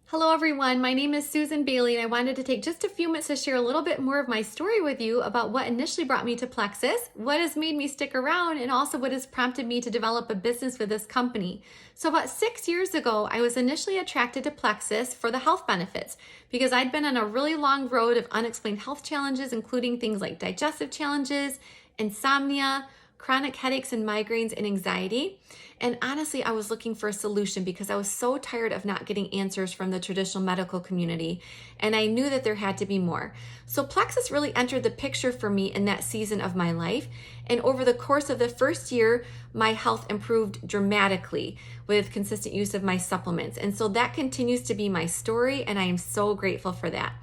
Hello everyone, my name is Susan Bailey and I wanted to take just a few minutes to share a little bit more of my story with you about what initially brought me to Plexus, what has made me stick around, and also what has prompted me to develop a business with this company. So about 6 years ago, I was initially attracted to Plexus for the health benefits because I'd been on a really long road of unexplained health challenges, including things like digestive challenges, insomnia, chronic headaches and migraines, and anxiety. And honestly, I was looking for a solution because I was so tired of not getting answers from the traditional medical community, and I knew that there had to be more. So Plexus really entered the picture for me in that season of my life. And over the course of the first year, my health improved dramatically with consistent use of my supplements. And so that continues to be my story, and I am so grateful for that.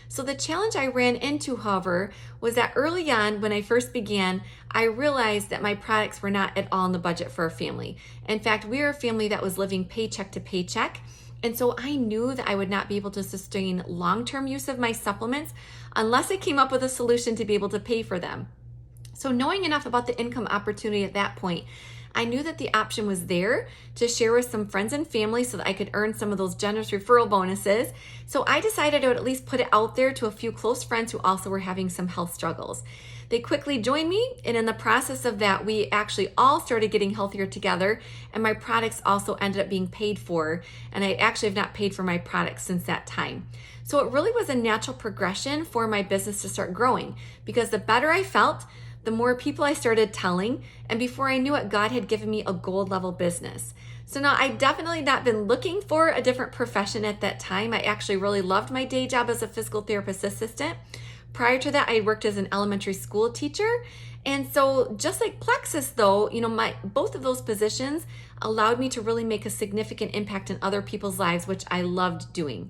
So the challenge I ran into, however, was that early on when I first began, I realized that my products were not at all in the budget for a family. In fact, we were a family that was living paycheck to paycheck. And so I knew that I would not be able to sustain long-term use of my supplements unless I came up with a solution to be able to pay for them. So knowing enough about the income opportunity at that point, I knew that the option was there to share with some friends and family so that I could earn some of those generous referral bonuses. So I decided I would at least put it out there to a few close friends who also were having some health struggles. They quickly joined me, and in the process of that, we actually all started getting healthier together, and my products also ended up being paid for, and I actually have not paid for my products since that time. So it really was a natural progression for my business to start growing because the better I felt, the more people I started telling, and before I knew it, God had given me a gold level business. So now I've definitely not been looking for a different profession at that time. I actually really loved my day job as a physical therapist assistant. Prior to that, I worked as an elementary school teacher. And so just like Plexus though, both of those positions allowed me to really make a significant impact in other people's lives, which I loved doing.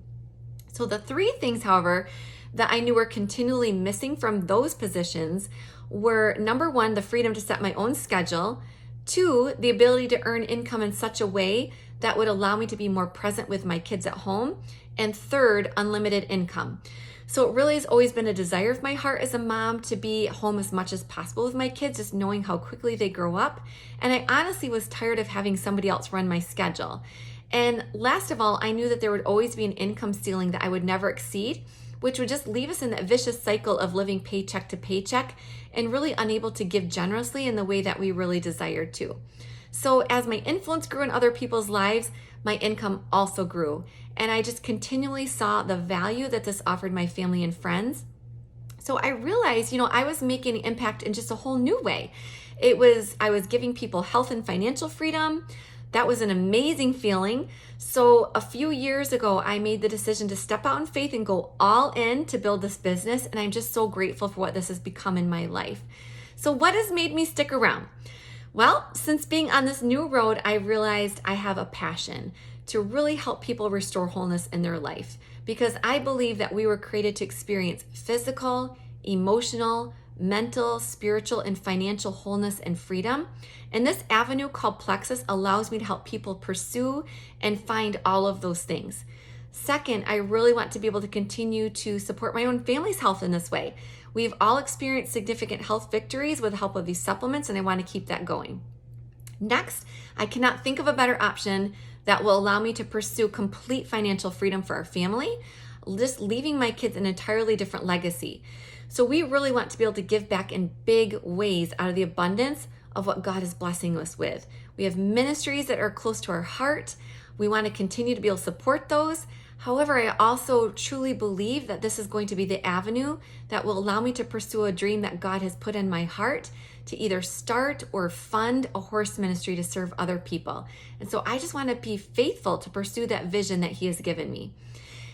So the three things, however, that I knew were continually missing from those positions were, number one, the freedom to set my own schedule. Two, the ability to earn income in such a way that would allow me to be more present with my kids at home. And third, unlimited income. So it really has always been a desire of my heart as a mom to be at home as much as possible with my kids, just knowing how quickly they grow up. And I honestly was tired of having somebody else run my schedule. And last of all, I knew that there would always be an income ceiling that I would never exceed, which would just leave us in that vicious cycle of living paycheck to paycheck and really unable to give generously in the way that we really desired to. So as my influence grew in other people's lives, my income also grew. And I just continually saw the value that this offered my family and friends. So I realized, I was making an impact in just a whole new way. I was giving people health and financial freedom. That was an amazing feeling. So a few years ago, I made the decision to step out in faith and go all in to build this business. And I'm just so grateful for what this has become in my life. So what has made me stick around? Well, since being on this new road, I realized I have a passion to really help people restore wholeness in their life, because I believe that we were created to experience physical, emotional, mental, spiritual, and financial wholeness and freedom. And this avenue called Plexus allows me to help people pursue and find all of those things. Second, I really want to be able to continue to support my own family's health in this way. We've all experienced significant health victories with the help of these supplements, and I want to keep that going. Next, I cannot think of a better option that will allow me to pursue complete financial freedom for our family, just leaving my kids an entirely different legacy. So we really want to be able to give back in big ways out of the abundance of what God is blessing us with. We have ministries that are close to our heart. We want to continue to be able to support those. However, I also truly believe that this is going to be the avenue that will allow me to pursue a dream that God has put in my heart to either start or fund a horse ministry to serve other people. And so I just want to be faithful to pursue that vision that He has given me.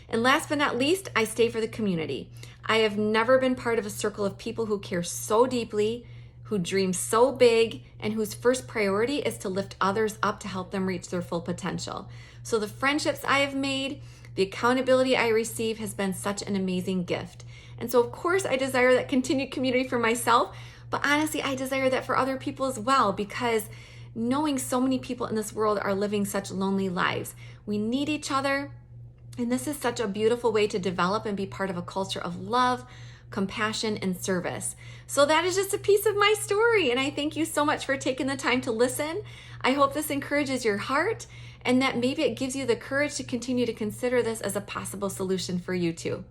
And last but not least, I stay for the community. I have never been part of a circle of people who care so deeply, who dream so big, and whose first priority is to lift others up to help them reach their full potential. So the friendships I have made, the accountability I receive has been such an amazing gift. And so of course I desire that continued community for myself, but honestly I desire that for other people as well, because knowing so many people in this world are living such lonely lives. We need each other. And this is such a beautiful way to develop and be part of a culture of love, compassion, and service. So that is just a piece of my story. And I thank you so much for taking the time to listen. I hope this encourages your heart. and that maybe it gives you the courage to continue to consider this as a possible solution for you too.